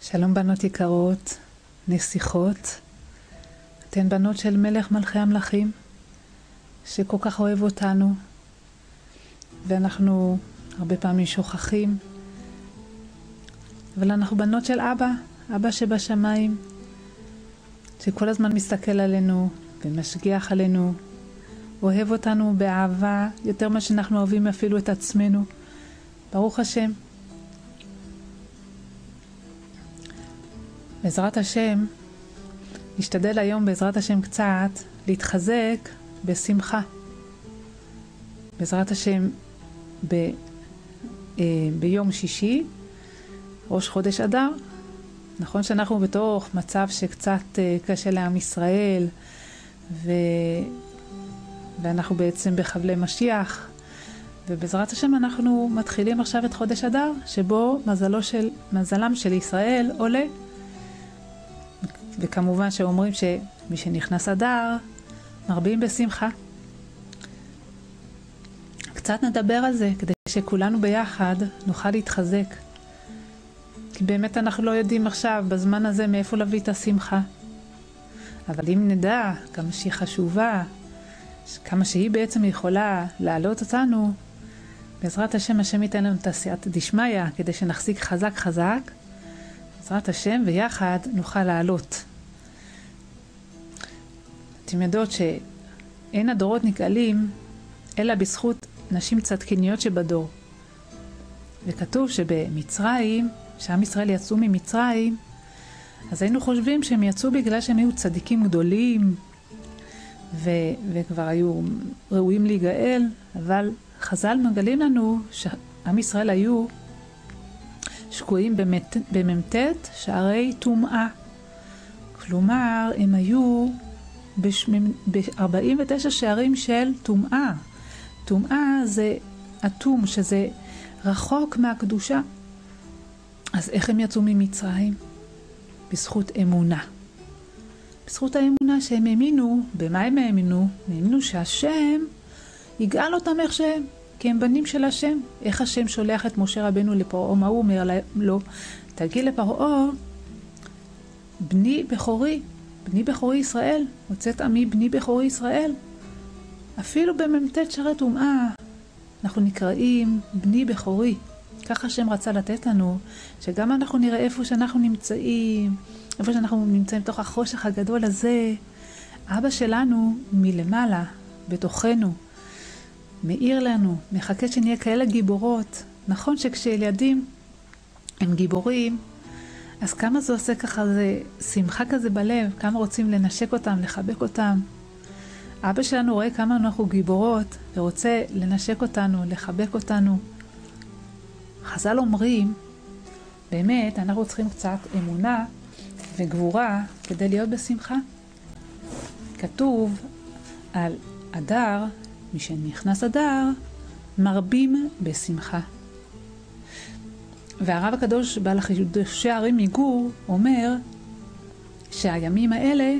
שלום בנות יקרות, נסיכות, אתן בנות של מלך מלכי המלכים, שכל כך אוהב אותנו, ואנחנו הרבה פעמים שוכחים, אבל אנחנו בנות של אבא שבשמיים, שכל הזמן מסתכל עלינו ומשגיח עלינו, אוהב אותנו באהבה יותר מה שאנחנו אוהבים אפילו את עצמנו. ברוך השם. בעזרת השם, נשתדל היום בעזרת השם קצת להתחזק בשמחה. בעזרת השם ביום שישי, ראש חודש אדר. נכון שאנחנו בתוך מצב שקצת קשה לעם ישראל, ואנחנו בעצם בחבלי משיח, ובעזרת השם אנחנו מתחילים עכשיו את חודש אדר, שבו מזלם של ישראל עולה. וכמובן שאומרים שמי שנכנס אדר מרבים בשמחה. קצת נדבר על זה כדי שכולנו ביחד נוכל להתחזק, כי באמת אנחנו לא יודעים עכשיו בזמן הזה מאיפה להביא את השמחה. אבל אם נדע כמה שהיא חשובה, כמה שהיא בעצם יכולה להעלות אותנו, בעזרת השם השם ייתן לנו תעשיית דשמיא כדי שנחזיק חזק, בעזרת השם ויחד נוכל לעלות. אתם יודעות שאין הדורות נגאלים אלא בזכות נשים צדקניות שבדור. וכתוב שבמצרים, שעם ישראל יצאו ממצרים, אז היינו חושבים שהם יצאו בגלל שהם היו צדיקים גדולים, וכבר היו ראויים להיגאל, אבל חז"ל מגלים לנו שעם ישראל היו שקועים במ"ט שערי טומאה. כלומר, הם היו ב-49 שערים של טומאה. טומאה זה אטום, שזה רחוק מהקדושה. אז איך הם יצאו ממצרים? בזכות אמונה. בזכות האמונה שהם האמינו, במה הם האמינו? הם האמינו שהשם יגאל אותם איך שהם, כי הם בנים של השם. איך השם שולח את משה רבנו לפרעה? מה הוא אומר לו? תגיד לפרעה, בני בכורי ישראל, הוצאת עמי בני בכורי ישראל. אפילו במ"ט שערי טומאה אנחנו נקראים בני בכורי. ככה השם רצה לתת לנו, שגם אנחנו נראה איפה שאנחנו נמצאים, תוך החושך הגדול הזה, אבא שלנו מלמעלה, בתוכנו, מאיר לנו, מחכה שנהיה כאלה גיבורות. נכון שכשילדים הם גיבורים, אז כמה זה עושה ככה, זה שמחה כזה בלב, כמה רוצים לנשק אותם, לחבק אותם. אבא שלנו רואה כמה אנחנו גיבורות, ורוצה לנשק אותנו, לחבק אותנו. חז"ל אומרים, באמת אנחנו צריכים קצת אמונה וגבורה כדי להיות בשמחה. כתוב על אדר, מי שנכנס אדר, מרבים בשמחה. והרב הקדוש בעל החידושי הערים מגור אומר שהימים האלה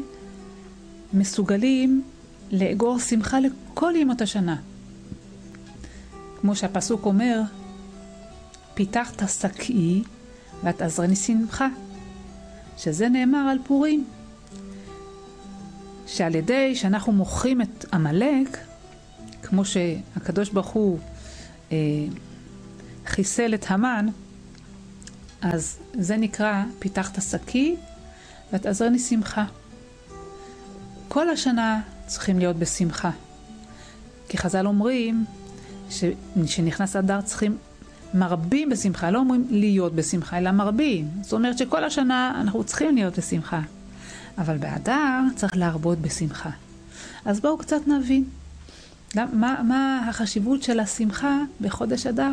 מסוגלים לאגור שמחה לכל ימות השנה. כמו שהפסוק אומר, פיתחת שקי ותעזרני שמחה, שזה נאמר על פורים. שעל ידי שאנחנו מוכרים את עמלק, כמו שהקדוש ברוך הוא חיסל את המן, אז זה נקרא פיתחת שקי ותעזרני שמחה. כל השנה צריכים להיות בשמחה. כי חז"ל אומרים שנכנס אדר צריכים מרבים בשמחה, לא אומרים להיות בשמחה, אלא מרבים. זאת אומרת שכל השנה אנחנו צריכים להיות בשמחה. אבל באדר צריך להרבות בשמחה. אז בואו קצת נבין. מה החשיבות של השמחה בחודש אדר?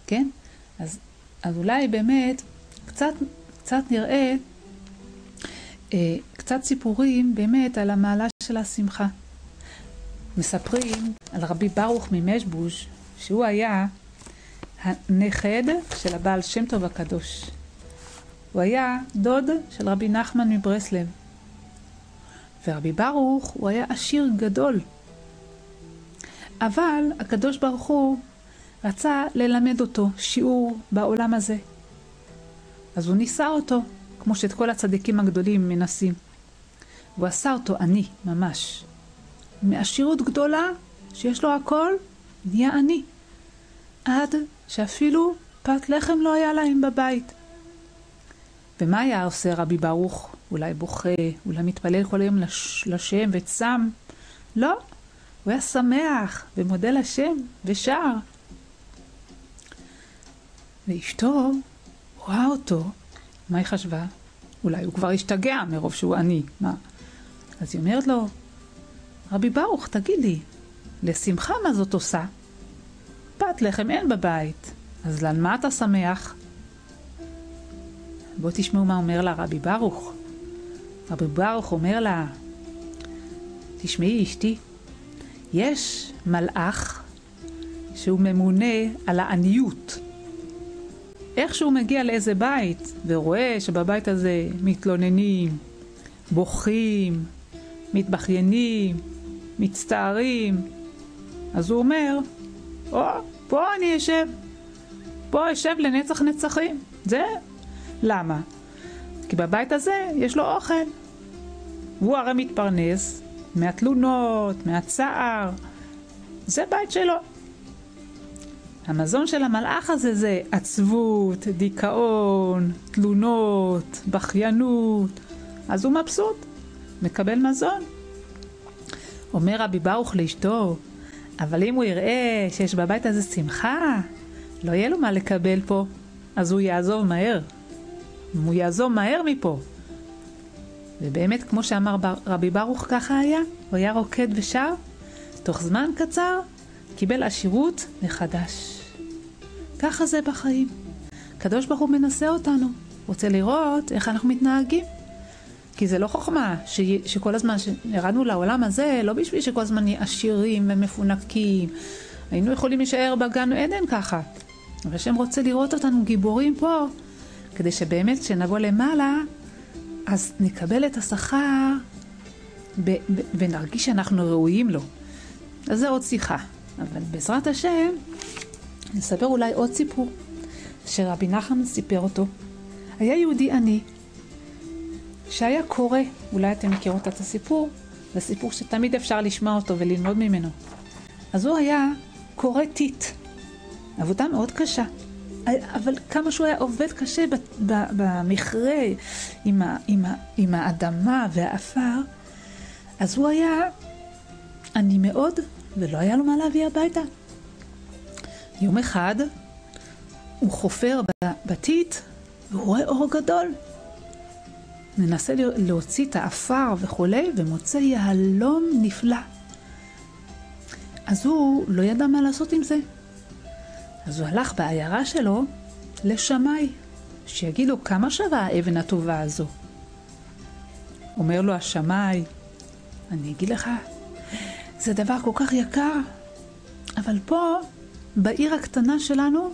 כן? אז אולי באמת קצת נראה קצת סיפורים באמת על המעלה של השמחה. מספרים על רבי ברוך ממשבוז' שהוא היה הנכד של הבעל שם טוב הקדוש. הוא היה דוד של רבי נחמן מברסלב. ורבי ברוך הוא היה עשיר גדול. אבל הקדוש ברוך הוא רצה ללמד אותו שיעור בעולם הזה. אז הוא ניסה אותו, כמו שאת כל הצדיקים הגדולים מנסים. הוא עשה אותו עני, ממש. מעשירות גדולה, שיש לו הכל, נהיה עני. עד שאפילו פת לחם לא היה להם בבית. ומה היה עושה רבי ברוך? אולי בוכה, אולי מתפלל כל היום לשם וצם? לא, הוא היה שמח ומודה לשם ושר. ואשתו רואה אותו, מה היא חשבה? אולי הוא כבר השתגע מרוב שהוא עני. מה? אז היא אומרת לו, רבי ברוך, תגיד לי, לשמחה מה זאת עושה? פת לחם אין בבית, אז למה אתה שמח? בואו תשמעו מה אומר לה רבי ברוך. רבי ברוך אומר לה, תשמעי אשתי, יש מלאך שהוא ממונה על העניות. איך שהוא מגיע לאיזה בית ורואה שבבית הזה מתלוננים, בוכים, מתבחיינים, מצטערים, אז הוא אומר, פה אני אשב, פה אשב לנצח נצחים. זה למה? כי בבית הזה יש לו אוכל. הוא הרי מתפרנס מהתלונות, מהצער. זה בית שלו. המזון של המלאך הזה זה עצבות, דיכאון, תלונות, בכיינות. אז הוא מבסוט, מקבל מזון. אומר רבי ברוך לאשתו, אבל אם הוא יראה שיש בבית הזה שמחה, לא יהיה לו מה לקבל פה, אז הוא יעזוב מהר. הוא יעזוב מהר מפה. ובאמת, כמו שאמר רבי ברוך, ככה היה. הוא היה רוקד ושר, תוך זמן קצר קיבל עשירות מחדש. ככה זה בחיים. הקדוש ברוך הוא מנסה אותנו, רוצה לראות איך אנחנו מתנהגים. כי זה לא חוכמה שכל הזמן שירדנו לעולם הזה, לא בשביל שכל הזמן נהיה עשירים ומפונקים. היינו יכולים להישאר בגן עדן ככה. אבל השם רוצה לראות אותנו גיבורים פה, כדי שבאמת כשנבוא למעלה, אז נקבל את השכר ונרגיש שאנחנו ראויים לו. אז זה עוד שיחה. אבל בעזרת השם, נספר אולי עוד סיפור, שרבי נחמן סיפר אותו. היה יהודי עני, שהיה קורא, אולי אתם מכירות את הסיפור, זה סיפור שתמיד אפשר לשמוע אותו וללמוד ממנו. אז הוא היה קורא טיט, עבודה מאוד קשה, אבל כמה שהוא היה עובד קשה במכרה עם האדמה והאפר, אז הוא היה עני מאוד ולא היה לו מה להביא הביתה. יום אחד הוא חופר בטיט והוא רואה אור גדול. מנסה להוציא את האפר וכולי, ומוצא יהלום נפלא. אז הוא לא ידע מה לעשות עם זה. אז הוא הלך בעיירה שלו לשמאי, שיגיד לו כמה שווה האבן הטובה הזו. אומר לו השמאי, אני אגיד לך, זה דבר כל כך יקר, אבל פה, בעיר הקטנה שלנו,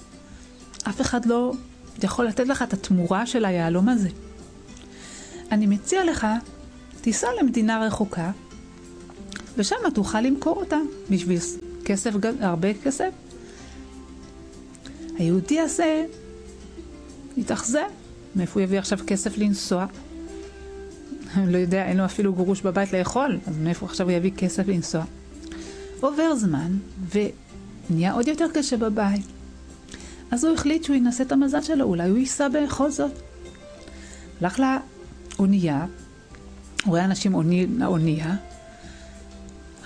אף אחד לא יכול לתת לך את התמורה של היהלום הזה. אני מציע לך, תיסע למדינה רחוקה, ושם תוכל למכור אותה בשביל כסף, הרבה כסף. היהודי הזה התאכזב, מאיפה הוא יביא עכשיו כסף לנסוע? לא יודע, אין לו אפילו גרוש בבית לאכול, אז מאיפה עכשיו הוא יביא כסף לנסוע? עובר זמן, ונהיה עוד יותר קשה בבית. אז הוא החליט שהוא ינסה את המזל שלו, אולי הוא ייסע בכל זאת. הלך לאונייה, הוא רואה אנשים אונייה,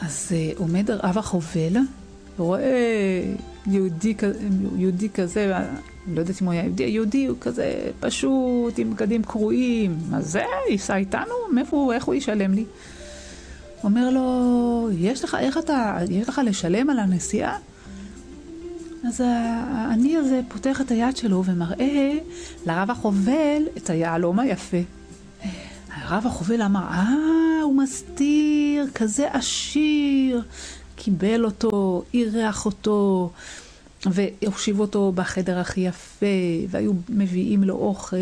אז עומד רב החובל, ורואה יהודי כזה, אני לא יודעת אם הוא היה יהודי, הוא כזה פשוט, עם בגדים קרועים, מה זה? ייסע איתנו? איך הוא ישלם לי? אומר לו, יש לך לשלם על הנסיעה? אז העני הזה פותח את היד שלו ומראה לרב החובל את היהלום היפה. הרב החובל אמר, הוא מסתיר, כזה עשיר. קיבל אותו, אירח אותו, והושיב אותו בחדר הכי יפה, והיו מביאים לו אוכל,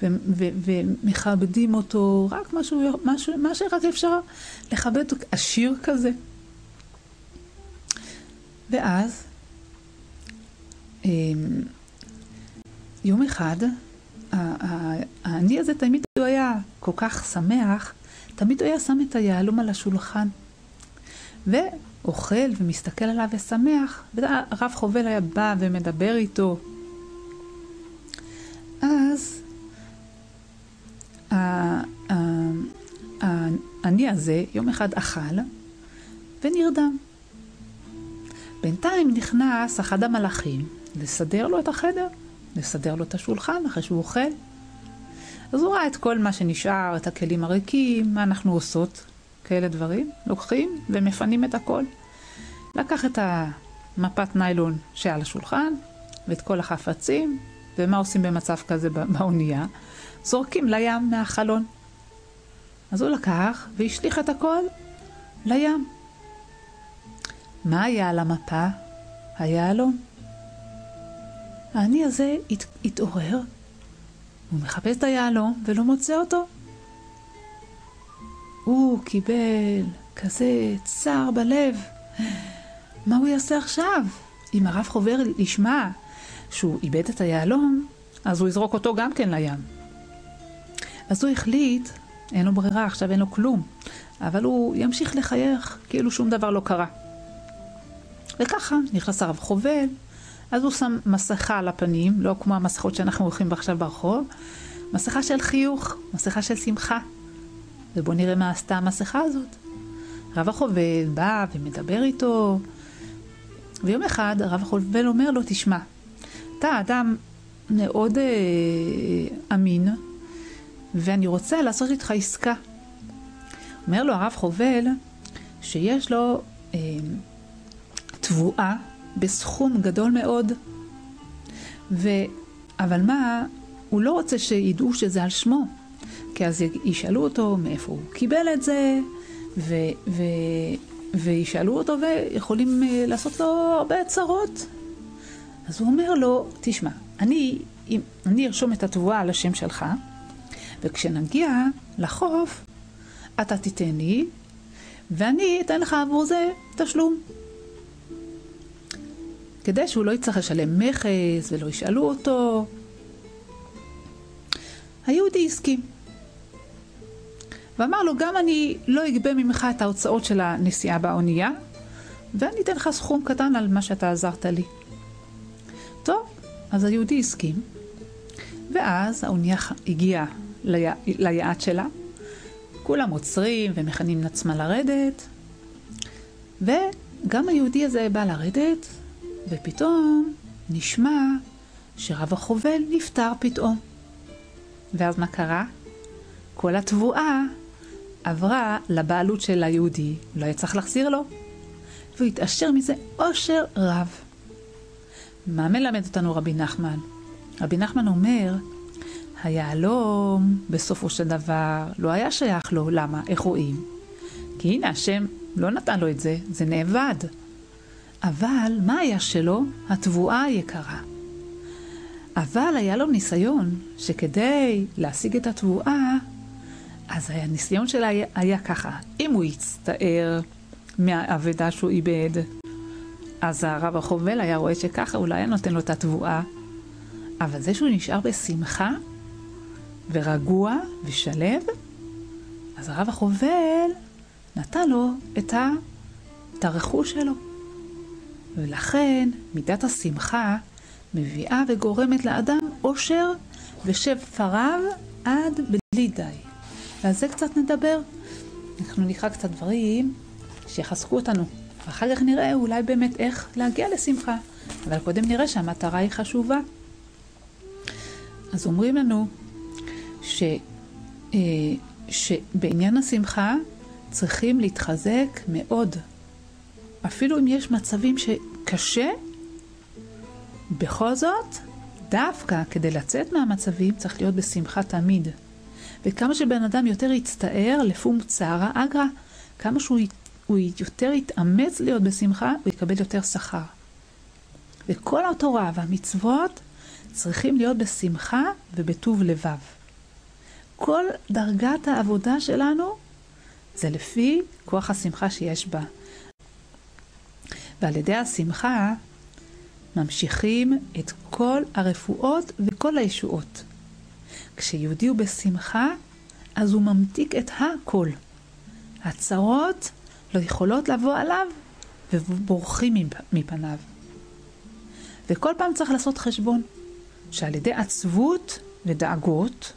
ומכבדים אותו, רק מה שרק אפשר לכבד אותו, עשיר כזה. ואז, יום אחד, העני הזה תמיד הוא היה כל כך שמח, תמיד הוא היה שם את היהלום על השולחן. ואוכל ומסתכל עליו ושמח, והרב חובל היה בא ומדבר איתו. אז העני הזה יום אחד אכל ונרדם. בינתיים נכנס אחד המלאכים לסדר לו את החדר, לסדר לו את השולחן אחרי שהוא אוכל. אז הוא ראה את כל מה שנשאר, את הכלים הריקים, מה אנחנו עושות, כאלה דברים. לוקחים ומפנים את הכל. לקח את המפת ניילון שעל השולחן, ואת כל החפצים, ומה עושים במצב כזה באונייה? זורקים לים מהחלון. אז הוא לקח והשליך את הכל לים. מה היה על המפה? היהלום. העני הזה התעורר, הוא מחפש את היהלום ולא מוצא אותו. הוא קיבל כזה צער בלב. מה הוא יעשה עכשיו? אם הרב חובר ישמע שהוא איבד את היהלום, אז הוא יזרוק אותו גם כן לים. אז הוא החליט, אין לו ברירה, עכשיו אין לו כלום, אבל הוא ימשיך לחייך כאילו שום דבר לא קרה. וככה נכנס הרב חובל, אז הוא שם מסכה על הפנים, לא כמו המסכות שאנחנו הולכים עכשיו ברחוב, מסכה של חיוך, מסכה של שמחה. ובוא נראה מה עשתה המסכה הזאת. הרב החובל בא ומדבר איתו, ויום אחד הרב החובל אומר לו, תשמע, אתה אדם מאוד אמין, ואני רוצה לעשות איתך עסקה. אומר לו הרב חובל שיש לו תבואה בסכום גדול מאוד, אבל מה, הוא לא רוצה שידעו שזה על שמו, כי אז ישאלו אותו מאיפה הוא קיבל את זה, וישאלו אותו ויכולים לעשות לו הרבה צרות. אז הוא אומר לו, תשמע, אני ארשום את התבואה על השם שלך, וכשנגיע לחוף, אתה תיתן לי, ואני אתן לך עבור זה תשלום. כדי שהוא לא יצטרך לשלם מכס ולא ישאלו אותו. היהודי הסכים. ואמר לו, גם אני לא אגבה ממך את ההוצאות של הנסיעה באונייה, ואני אתן לך סכום קטן על מה שאתה עזרת לי. טוב, אז היהודי הסכים, ואז האונייה הגיעה ליעד שלה, כולם עוצרים ומכנים עצמה לרדת, וגם היהודי הזה בא לרדת, ופתאום נשמע שרב החובל נפטר פתאום. ואז מה קרה? כל התבואה עברה לבעלות של היהודי, לא היה צריך להחזיר לו, והוא התעשר מזה עושר רב. מה מלמד אותנו רבי נחמן? רבי נחמן אומר, היהלום בסופו של דבר לא היה שייך לו. למה? איך רואים? כי הנה השם לא נתן לו את זה, זה נאבד. אבל מה היה שלו? התבואה יקרה. אבל היה לו ניסיון שכדי להשיג את התבואה, אז הניסיון שלה היה ככה. אם הוא יצטער מהעבודה שהוא איבד, אז הרב החובל היה רואה שככה אולי היה נותן לו את התבואה. אבל זה שהוא נשאר בשמחה ורגוע ושלב, אז הרב החובל נתן לו את הרכוש שלו. ולכן מידת השמחה מביאה וגורמת לאדם אושר ושפע רב עד בלי די. ועל זה קצת נדבר. אנחנו נקרא קצת דברים שיחזקו אותנו. ואחר כך נראה אולי באמת איך להגיע לשמחה. אבל קודם נראה שהמטרה היא חשובה. אז אומרים לנו שבעניין השמחה צריכים להתחזק מאוד. אפילו אם יש מצבים שקשה, בכל זאת, דווקא כדי לצאת מהמצבים צריך להיות בשמחה תמיד. וכמה שבן אדם יותר יצטער לפום צערה אגרה, כמה שהוא יותר יתאמץ להיות בשמחה, הוא יקבל יותר שכר. וכל התורה והמצוות צריכים להיות בשמחה ובטוב לבב. כל דרגת העבודה שלנו זה לפי כוח השמחה שיש בה. ועל ידי השמחה ממשיכים את כל הרפואות וכל הישועות. כשיהודי הוא בשמחה, אז הוא ממתיק את הכל. הצרות לא יכולות לבוא עליו ובורחים מפניו. וכל פעם צריך לעשות חשבון, שעל ידי עצבות ודאגות,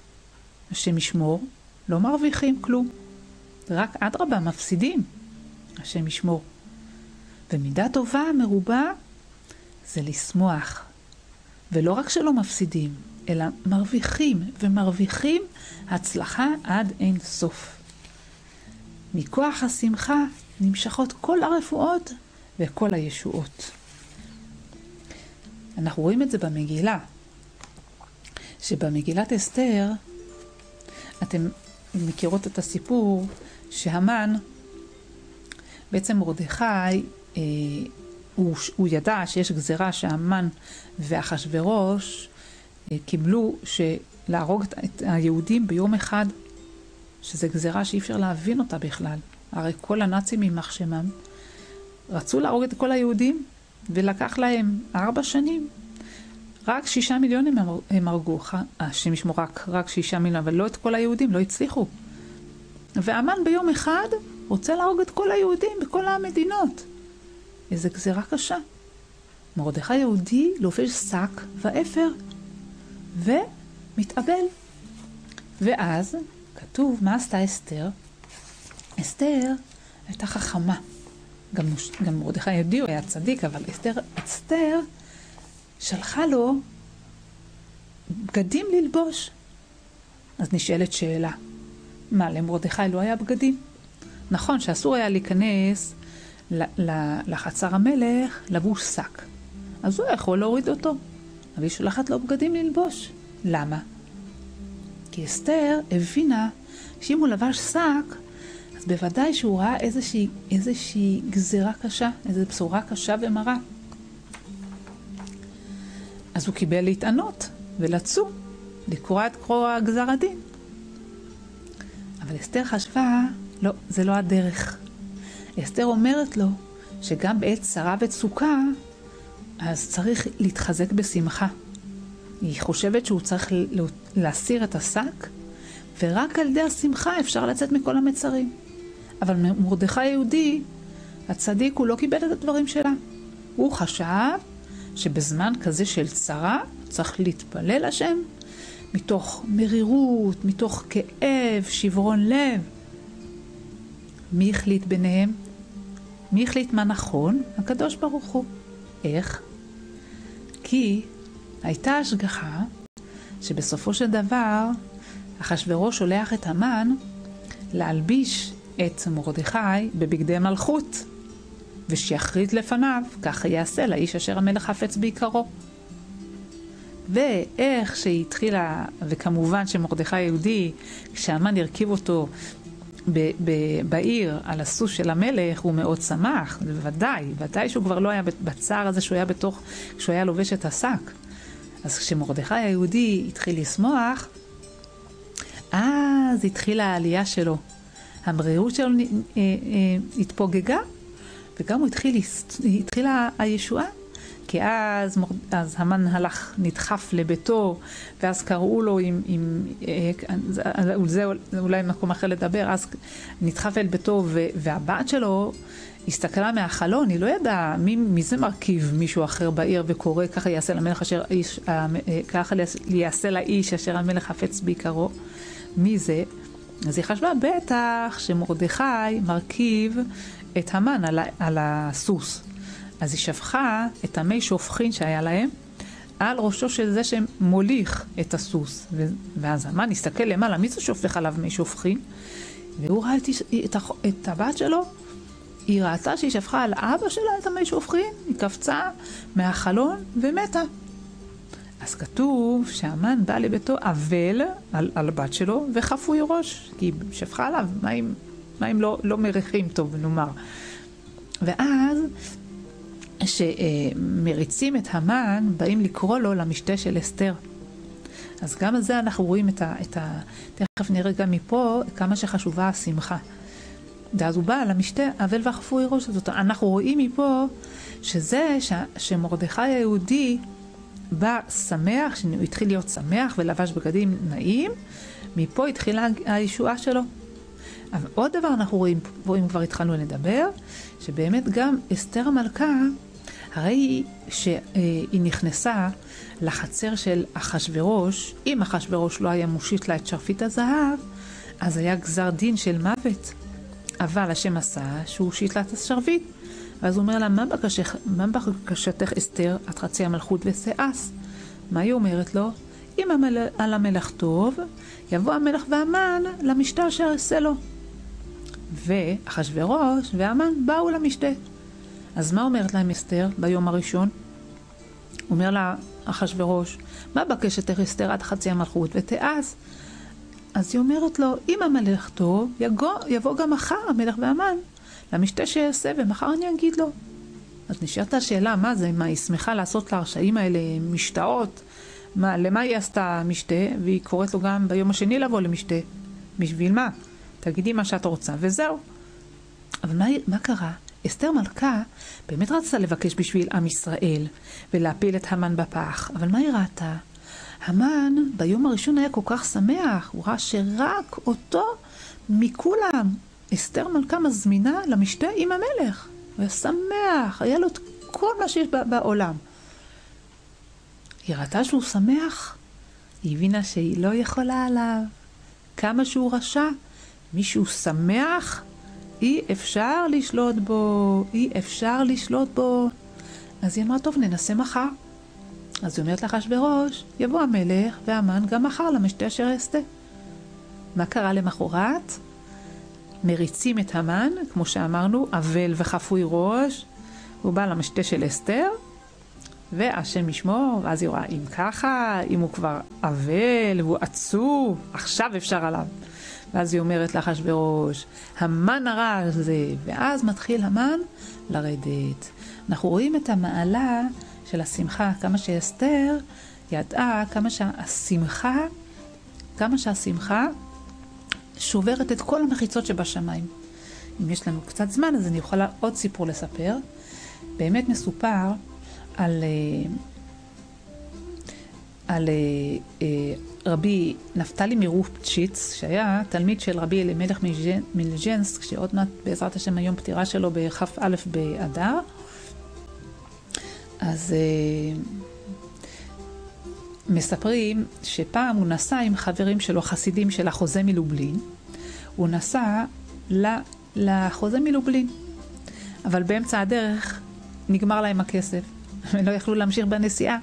השם ישמור, לא מרוויחים כלום. רק אדרבה מפסידים, השם ישמור. ומידה טובה מרובה זה לשמוח. ולא רק שלא מפסידים, אלא מרוויחים ומרוויחים הצלחה עד אין סוף. מכוח השמחה נמשכות כל הרפואות וכל הישועות. אנחנו רואים את זה במגילה, שבמגילת אסתר, אתם מכירות את הסיפור שהמן, בעצם מרדכי, הוא ידע שיש גזרה שהמן ואחשוורוש קיבלו להרוג את היהודים ביום אחד, שזה גזרה שאי אפשר להבין אותה בכלל. הרי כל הנאצים יימח שמם רצו להרוג את כל היהודים, ולקח להם 4 שנים. רק 6 מיליון הם הרגו, השם ישמור, רק 6 מיליון, אבל לא את כל היהודים, לא הצליחו. והמן ביום אחד רוצה להרוג את כל היהודים בכל המדינות. איזו גזרה קשה. מרדכי יהודי לובש שק ואפר ומתאבל. ואז כתוב מה עשתה אסתר. אסתר הייתה חכמה. גם מרדכי יהודי הוא היה צדיק, אבל אסתר שלחה לו בגדים ללבוש. אז נשאלת שאלה, מה, למרדכי לא היה בגדים? נכון שאסור היה להיכנס לחצר המלך לבוש שק. אז הוא יכול להוריד אותו. אבל היא שולחת לו בגדים ללבוש. למה? כי אסתר הבינה שאם הוא לבש שק, אז בוודאי שהוא ראה איזושהי גזרה קשה, איזו בשורה קשה ומרה. אז הוא קיבל להתענות ולצום, לקרוא את קרוא גזר הדין. אבל אסתר חשבה, לא, זה לא הדרך. אסתר אומרת לו שגם בעת צרה וצוקה, אז צריך להתחזק בשמחה. היא חושבת שהוא צריך להסיר את השק, ורק על ידי השמחה אפשר לצאת מכל המצרים. אבל מרדכי היהודי, הצדיק, הוא לא קיבל את הדברים שלה. הוא חשב שבזמן כזה של צרה צריך להתפלל השם, מתוך מרירות, מתוך כאב, שברון לב. מי החליט ביניהם? מי החליט מה נכון? הקדוש ברוך הוא. איך? כי הייתה השגחה שבסופו של דבר אחשוורוש שולח את המן להלביש את מרדכי בבגדי מלכות, ושיחריט לפניו, ככה יעשה לאיש אשר המלך חפץ בעיקרו. ואיך שהיא התחילה, וכמובן שמרדכי יהודי, כשהמן ירכיב אותו בעיר על הסוס של המלך, הוא מאוד שמח, ודאי שהוא כבר לא היה בצער הזה שהוא היה כשהוא היה לובש את השק. אז כשמרדכי היהודי התחיל לשמוח, אז התחילה העלייה שלו. המרירות שלו התפוגגה, וגם התחילה הישועה. כי אז המן הלך, נדחף לביתו, ואז קראו לו זה אולי מקום אחר לדבר, אז נדחף אל ביתו, והבת שלו הסתכלה מהחלון, היא לא ידעה מי זה מרכיב מישהו אחר בעיר וקורא, ככה יעשה למלך ככה יעשה לאיש אשר המלך חפץ בעיקרו. מי זה? אז היא חשבה בטח שמרדכי מרכיב את המן על הסוס. אז היא שפכה את המי שופכין שהיה להם על ראשו של זה שמוליך את הסוס. ואז המן הסתכל למעלה, מי זה שופך עליו מי שופכין? והוא ראה את הבת שלו, היא ראתה שהיא שפכה על אבא שלה את המי שופכין, היא קפצה מהחלון ומתה. אז כתוב שהמן בא לביתו אבל על הבת שלו וחפוי ראש, כי היא שפכה עליו מים לא מריחים טוב, נאמר. ואז שמריצים את המן, באים לקרוא לו למשתה של אסתר. אז גם על זה אנחנו רואים תכף נראה גם מפה כמה שחשובה השמחה. ואז הוא בא למשתה אבל וחפוי ראש. זאת אנחנו רואים מפה שזה שמרדכי היהודי בא שמח, שהוא התחיל להיות שמח ולבש בגדים נעים, מפה התחילה הישועה שלו. אבל עוד דבר אנחנו רואים כבר התחלנו לדבר, שבאמת גם אסתר המלכה, הרי שהיא נכנסה לחצר של אחשוורוש, אם אחשוורוש לא היה מושיט לה את שרפית הזהב, אז היה גזר דין של מוות. אבל השם עשה שהוא הושיט לה את השרביט. ואז הוא אומר לה, מה בקשתך אסתר, את חצי המלכות ושעס? מה היא אומרת לו? אם על המלך טוב, יבוא המלך והמן למשתה אשר יעשה לו. ואחשוורוש והמן באו למשתה. אז מה אומרת להם אסתר ביום הראשון? אומר לה אחשוורוש, מה בקשתך אסתר, את חצי המלכות ותעש? אז היא אומרת לו, אם המלך טוב, יבוא גם מחר המלך והמן למשתה שיעשה, ומחר אני אגיד לו. אז נשארת השאלה, מה זה? מה, היא שמחה לעשות להרשעים האלה משתאות? למה היא עשתה משתה? והיא קוראת לו גם ביום השני לבוא למשתה. בשביל מה? תגידי מה שאת רוצה, וזהו. אבל מה קרה? אסתר מלכה באמת רצתה לבקש בשביל עם ישראל, ולהפיל את המן בפח. אבל מה היא ראתה? המן ביום הראשון היה כל כך שמח, הוא ראה שרק אותו מכולם, אסתר מלכה מזמינה למשתה עם המלך. הוא היה שמח, היה לו את כל מה שיש בעולם. היא ראתה שהוא שמח, היא הבינה שהיא לא יכולה עליו. כמה שהוא רשע, מישהו שמח, אי אפשר לשלוט בו, אז היא אמרה, טוב, ננסה מחר. אז היא אומרת לאחשוורוש, יבוא המלך והמן גם מחר למשתה אשר יעשה. מה קרה למחרת? מריצים את המן, כמו שאמרנו, אבל וחפוי ראש, הוא בא למשתה של אסתר, והשם ישמור, ואז היא רואה, אם ככה, אם הוא כבר אבל, והוא עצוב, עכשיו אפשר עליו. ואז היא אומרת לאחשוורוש, המן הרע הזה, ואז מתחיל המן לרדת. אנחנו רואים את המעלה של השמחה, כמה שאסתר ידעה, כמה שהשמחה שוברת את כל המחיצות שבשמיים. אם יש לנו קצת זמן, אז אני יכולה עוד סיפור לספר. באמת מסופר על רבי נפתלי מרופצ'יץ, שהיה תלמיד של רבי אלימלך מליז'נסק, שעוד מעט בעזרת השם היום פטירה שלו בכ"א באדר. אז מספרים שפעם הוא נסע עם חברים שלו, חסידים של החוזה מלובלין. הוא נסע לחוזה מלובלין, אבל באמצע הדרך נגמר להם הכסף, ולא יכלו להמשיך בנסיעה.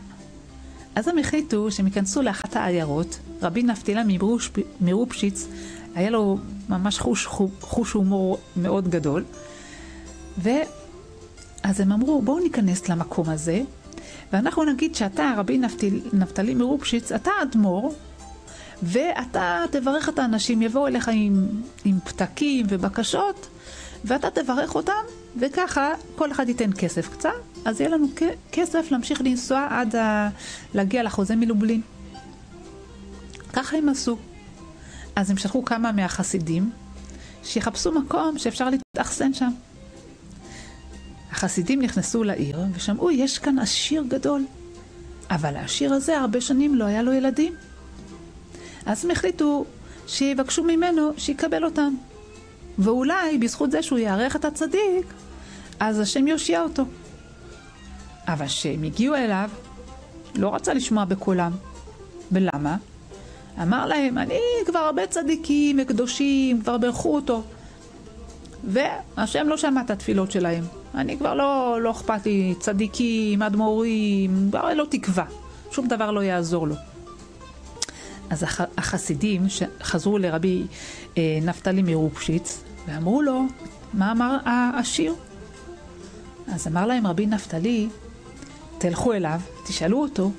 אז הם החליטו שהם ייכנסו לאחת העיירות. רבי נפתילה מרופשיץ, היה לו ממש חוש הומור מאוד גדול. אז הם אמרו, בואו ניכנס למקום הזה, ואנחנו נגיד שאתה, רבי נפתלי מרופשיץ, אתה אדמו"ר, ואתה תברך את האנשים, יבואו אליך עם פתקים ובקשות, ואתה תברך אותם, וככה כל אחד ייתן כסף קצת, אז יהיה לנו כסף להמשיך לנסוע עד להגיע לחוזה מלובלין. ככה הם עשו. אז הם שלחו כמה מהחסידים, שיחפשו מקום שאפשר להתאכסן שם. החסידים נכנסו לעיר ושמעו, יש כאן עשיר גדול. אבל העשיר הזה הרבה שנים לא היה לו ילדים. אז הם החליטו שיבקשו ממנו שיקבל אותם. ואולי בזכות זה שהוא יערך את הצדיק, אז השם יושיע אותו. אבל שהם הגיעו אליו, לא רצה לשמוע בקולם. ולמה? אמר להם, אני כבר הרבה צדיקים וקדושים, כבר ברכו אותו. והשם לא שמע את התפילות שלהם. אני כבר לא אכפת לי, צדיקים, אדמו"רים, כבר לא תקווה. שום דבר לא יעזור לו. אז החסידים חזרו לרבי נפתלי מרופשיץ, ואמרו לו, מה אמר העשיר? אז אמר להם רבי נפתלי, תלכו אליו, תשאלו אותו,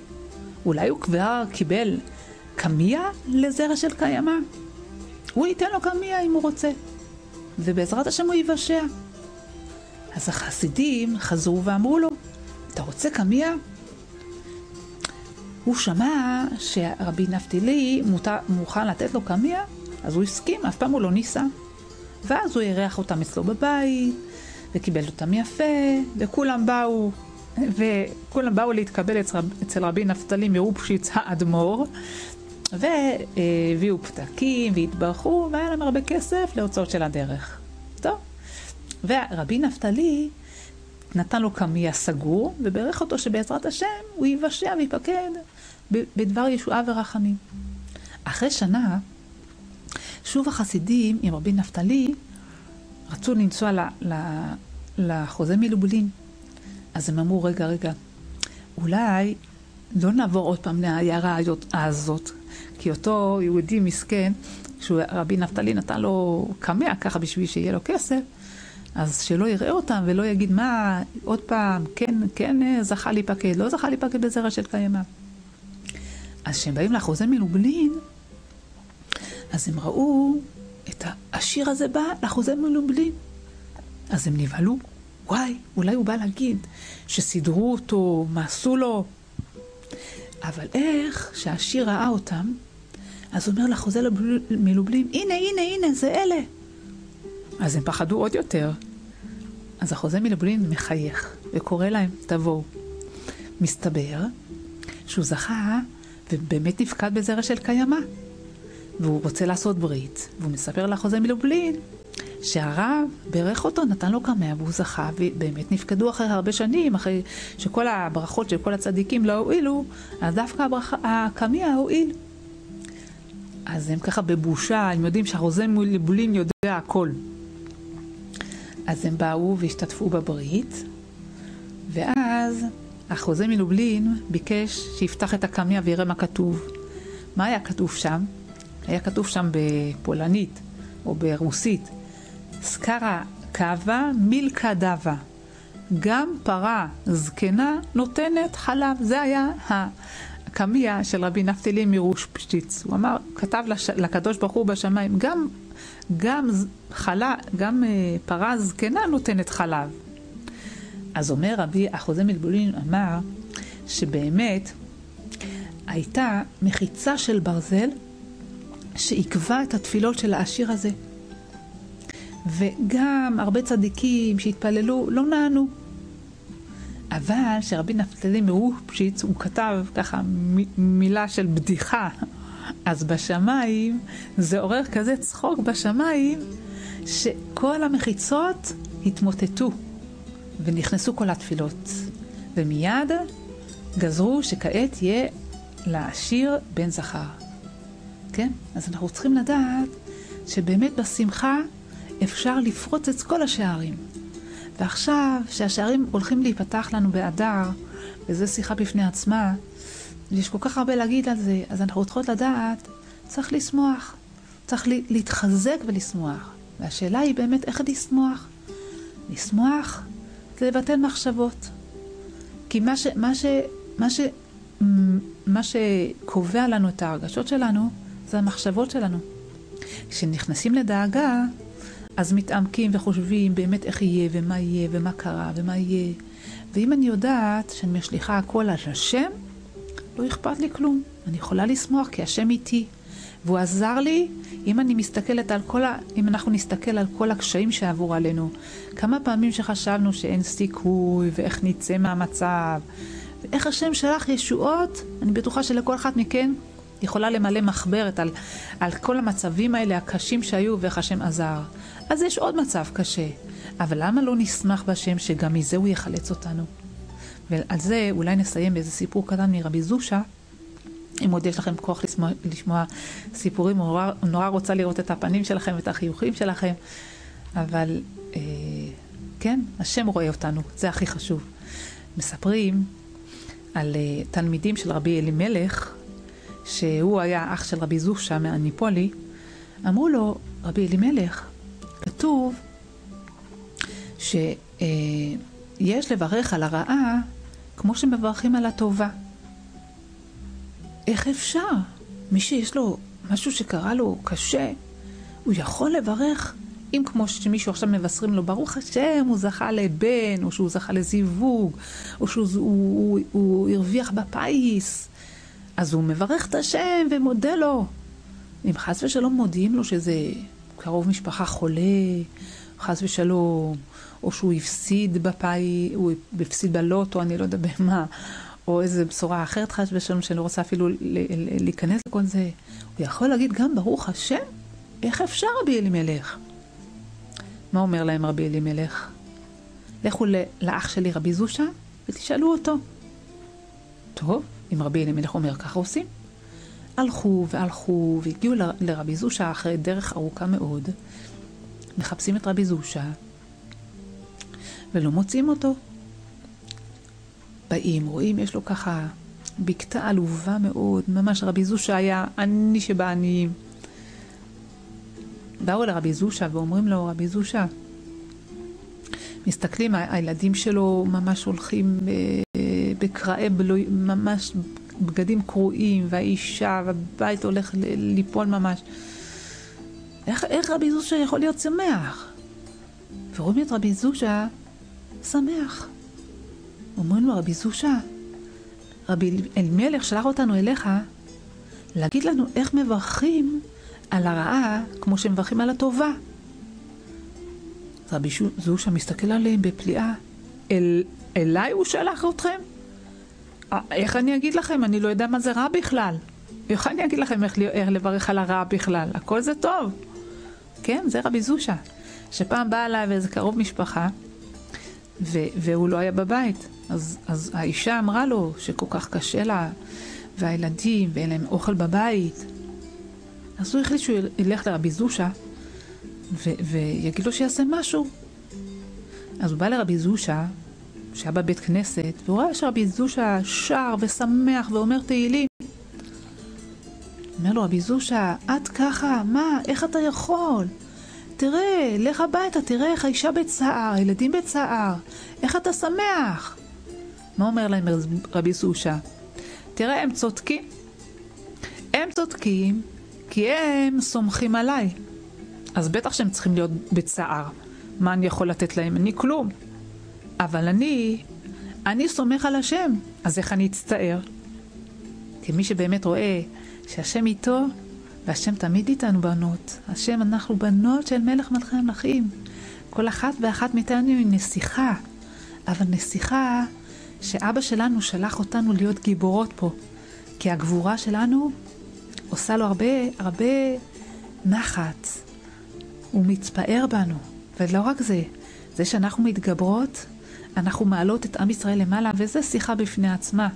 אולי הוא כבר קיבל קמיה לזרע של קיימה? הוא ייתן לו קמיה אם הוא רוצה, ובעזרת השם הוא יבשע. אז החסידים חזרו ואמרו לו, אתה רוצה קמיה? הוא שמע שרבי נפתלי מוכן לתת לו קמיה, אז הוא הסכים, אף פעם הוא לא ניסה. ואז הוא ירח אותם אצלו בבית, וקיבל אותם יפה, וכולם באו וכולם באו להתקבל אצל רבי נפתלי מרופשיץ האדמו"ר, והביאו פתקים והתברכו, והיה להם הרבה כסף להוצאות של הדרך. טוב. ורבי נפתלי נתן לו קמיה סגור, וברך אותו שבעזרת השם הוא יבשע ויפקד בדבר ישועה ורחמים. אחרי שנה, שוב החסידים עם רבי נפתלי רצו לנסוע לחוזה מלובלין. אז הם אמרו, רגע, אולי לא נעבור עוד פעם לעיירה הזאת, כי אותו יהודי מסכן, שרבי נפתלי נתן לו קמיה ככה בשביל שיהיה לו כסף, אז שלא יראה אותם ולא יגיד מה, עוד פעם, כן זכה להיפקד, לא זכה להיפקד בזרע של קיימא. אז כשהם באים לחוזה מלובלין, אז הם ראו את השיר הזה בא לחוזה מלובלין. אז הם נבהלו, וואי, אולי הוא בא להגיד שסידרו אותו, מה עשו לו. אבל איך שהשיר ראה אותם, אז הוא אומר לחוזה מלובלין, הנה, זה אלה. אז הם פחדו עוד יותר. אז החוזה מלובלין מחייך וקורא להם, תבואו. מסתבר שהוא זכה ובאמת נפקד בזרע של קיימא. והוא רוצה לעשות ברית. והוא מספר לחוזה מלובלין שהרב ברך אותו, נתן לו קמיה והוא זכה, ובאמת נפקדו אחרי הרבה שנים, אחרי שכל הברכות של כל הצדיקים לא הועילו, אז דווקא הקמיה הועיל. אז הם ככה בבושה, הם יודעים שהחוזה מלובלין יודע הכל. אז הם באו והשתתפו בברית, ואז החוזה מלובלין ביקש שיפתח את הקמיה ויראה מה כתוב. מה היה כתוב שם? היה כתוב שם בפולנית או ברוסית, סקרה קווה מילקה דווה, גם פרה זקנה נותנת חלב. זה היה הקמיה של רבי נפתלי מרופשיץ. הוא אמר, כתב לקדוש ברוך הוא בשמיים, גם פרה זקנה נותנת חלב. אז אומר רבי החוזה מלובלין, אמר שבאמת הייתה מחיצה של ברזל שעקבה את התפילות של העשיר הזה. וגם הרבה צדיקים שהתפללו לא נענו. אבל שרבי נפתלי מרופשיץ הוא כתב ככה מילה של בדיחה, אז בשמיים זה עורר כזה צחוק בשמיים שכל המחיצות התמוטטו ונכנסו כל התפילות, ומיד גזרו שכעת יהיה לעשיר בן זכר. כן? אז אנחנו צריכים לדעת שבאמת בשמחה אפשר לפרוץ את כל השערים. ועכשיו שהשערים הולכים להיפתח לנו באדר, וזו שיחה בפני עצמה, יש כל כך הרבה להגיד על זה, אז אנחנו צריכות לדעת, צריך לשמוח, צריך להתחזק ולשמוח. והשאלה היא באמת איך לשמוח. לשמוח זה לבטל מחשבות. כי מה שקובע לנו את ההרגשות שלנו, זה המחשבות שלנו. כשנכנסים לדאגה, אז מתעמקים וחושבים באמת איך יהיה ומה יהיה ומה קרה ומה יהיה. ואם אני יודעת שאני משליחה הכל על השם, לא אכפת לי כלום. אני יכולה לשמוח כי השם איתי. והוא עזר לי אם אנחנו נסתכל על כל הקשיים שעברו עלינו. כמה פעמים שחשבנו שאין סיכוי ואיך נצא מהמצב. ואיך השם שלח ישועות, אני בטוחה שלכל אחת מכן יכולה למלא מחברת על כל המצבים האלה הקשים שהיו ואיך השם עזר. אז יש עוד מצב קשה. אבל למה לא נשמח בשם שגם מזה הוא יחלץ אותנו? ועל זה אולי נסיים באיזה סיפור קטן מרבי זושה. אם עוד יש לכם כוח לשמוע סיפורים, נורא רוצה לראות את הפנים שלכם ואת החיוכים שלכם. אבל כן, השם רואה אותנו, זה הכי חשוב. מספרים על תלמידים של רבי אלימלך, שהוא היה אח של רבי זושה מהניפולי. אמרו לו, רבי אלימלך, כתוב שיש לברך על הרעה כמו שמברכים על הטובה. איך אפשר? מי שיש לו משהו שקרה לו קשה, הוא יכול לברך, אם כמו שמישהו עכשיו מבשרים לו, ברוך השם, הוא זכה לבן, או שהוא זכה לזיווג, או שהוא הרוויח בפייס, אז הוא מברך את השם ומודה לו. אם חס ושלום מודיעים לו שזה קרוב משפחה חולה, חס ושלום, או שהוא הפסיד הוא הפסיד בלוטו, אני לא יודע במה, או איזו בשורה אחרת חס ושלום, שאני לא רוצה אפילו להיכנס לכל זה. הוא יכול להגיד גם ברוך השם, איך אפשר רבי אלימלך? מה אומר להם רבי אלימלך? לכו לאח שלי רבי זושה ותשאלו אותו. טוב, אם רבי אלימלך אומר ככה עושים. הלכו והלכו והגיעו לרבי זושה אחרי דרך ארוכה מאוד. מחפשים את רבי זושה ולא מוצאים אותו. באים, רואים, יש לו ככה בקתה עלובה מאוד, ממש רבי זושה היה עני שבעניים. באו לרבי זושה ואומרים לו, רבי זושה, מסתכלים, הילדים שלו ממש הולכים בקראי ממש בגדים קרועים, והאישה והבית הולך ליפול ממש. איך רבי זושה יכול להיות שמח? ורואים את רבי זושה שמח. אומרים לו, רבי זושה, רבי אלימלך שלח אותנו אליך להגיד לנו איך מברכים על הרעה כמו שמברכים על הטובה. רבי זושה מסתכל עליהם בפליאה. אליי הוא שלח אתכם? איך אני אגיד לכם? אני לא יודע מה זה רע בכלל. איך אני אגיד לכם איך לברך על הרע בכלל? הכל זה טוב. כן, זה רבי זושה. שפעם באה אליי ואיזה קרוב משפחה, והוא לא היה בבית. אז האישה אמרה לו שכל כך קשה לה, והילדים, ואין להם אוכל בבית. אז הוא החליט שהוא ילך לרבי זושה, ויגיד לו שיעשה משהו. אז הוא בא לרבי זושה, שהיה בבית כנסת, והוא ראה שרבי זושה שר ושמח ואומר תהילים. אומר לו, רבי זושה, עד ככה, מה, איך אתה יכול? תראה, לך הביתה, תראה איך האישה בצער, הילדים בצער, איך אתה שמח? מה אומר להם רבי זושה? תראה, הם צודקים. הם צודקים כי הם סומכים עליי. אז בטח שהם צריכים להיות בצער. מה אני יכול לתת להם? אני כלום. אבל אני סומך על השם. אז איך אני אצטער? כי מי שבאמת רואה שהשם איתו, והשם תמיד איתנו בנות. השם, אנחנו בנות של מלך מלכי המלכים. כל אחת ואחת מאיתנו היא נסיכה. אבל נסיכה שאבא שלנו שלח אותנו להיות גיבורות פה. כי הגבורה שלנו עושה לו הרבה נחת. הוא מתפאר בנו. ולא רק זה, זה שאנחנו מתגברות, אנחנו מעלות את עם ישראל למעלה, וזה שיחה בפני עצמה.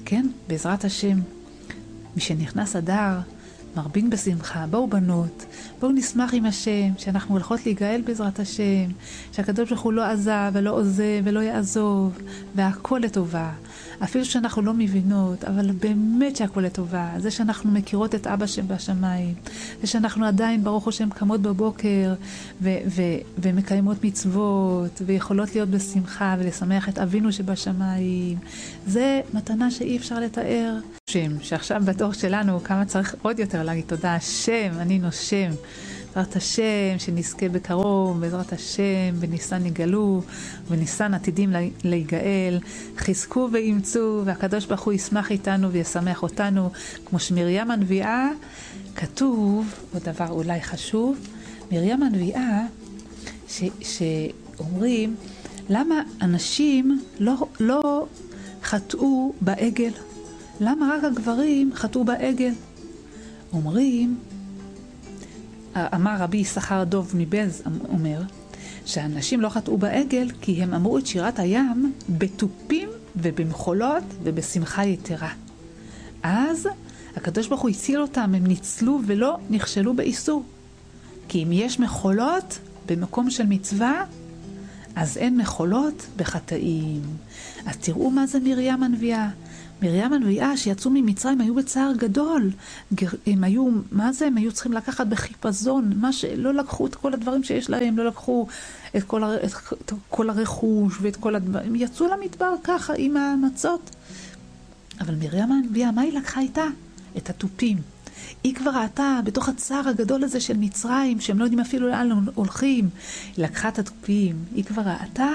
כן? בעזרת השם. מי שנכנס אדר, מרבין בשמחה, בואו בנות, בואו נשמח עם השם, שאנחנו הולכות להיגאל בעזרת השם, שהקדוש ברוך הוא לא עזב ולא עוזב ולא יעזוב, והכל לטובה. אפילו שאנחנו לא מבינות, אבל באמת שהכל לטובה. זה שאנחנו מכירות את אבא שבשמיים, זה שאנחנו עדיין ברוך השם קמות בבוקר ומקיימות מצוות, ויכולות להיות בשמחה ולשמח את אבינו שבשמיים. זה מתנה שאי אפשר לתאר. שעכשיו בתור שלנו כמה צריך עוד יותר להגיד תודה השם, אני נושם. בעזרת השם, שנזכה בקרוב, בעזרת השם, בניסן יגאלו, בניסן עתידים להיגאל, חזקו ואימצו, והקדוש ברוך הוא ישמח איתנו וישמח אותנו, כמו שמרים הנביאה, כתוב, עוד דבר אולי חשוב, מרים הנביאה, שאומרים, למה אנשים לא חטאו בעגל? למה רק הגברים חטאו בעגל? אומרים, אמר רבי יששכר דוב מבעלז, אומר, שהאנשים לא חטאו בעגל כי הם אמרו את שירת הים בתופים ובמחולות ובשמחה יתרה. אז הקדוש ברוך הוא הציל אותם, הם ניצלו ולא נכשלו באיסור. כי אם יש מחולות במקום של מצווה, אז אין מחולות בחטאים. אז תראו מה זה מרים הנביאה. מרים הנביאה שיצאו ממצרים היו בצער גדול. הם היו, מה זה? הם היו צריכים לקחת בחיפזון, מה שלא לקחו את כל הדברים שיש להם, לא לקחו את כל הרכוש ואת כל הדברים. הם יצאו למדבר ככה עם המצות. אבל מרים הנביאה, מה היא לקחה איתה? את התופים. היא כבר ראתה בתוך הצער הגדול הזה של מצרים, שהם לא יודעים אפילו לאן הולכים. היא לקחה את התופים. היא כבר ראתה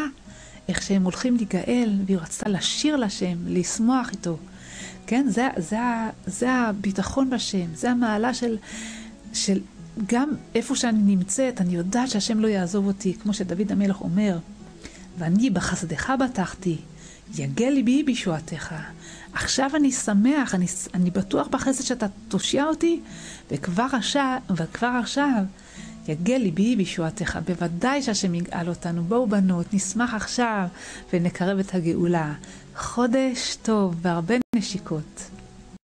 איך שהם הולכים להיגאל, והיא רצתה לשיר לשם, לשמוח איתו. כן, זה הביטחון בשם, זה המעלה של גם איפה שאני נמצאת, אני יודעת שהשם לא יעזוב אותי, כמו שדוד המלך אומר, ואני בחסדך בטחתי, יגל ליבי בישועתך. עכשיו אני שמח, אני בטוח בחסד שאתה תושיע אותי, וכבר עכשיו יגל ליבי בישועתך. בוודאי שהשם יגאל אותנו. בואו בנות, נשמח עכשיו ונקרב את הגאולה. חודש טוב והרבה נשיקות.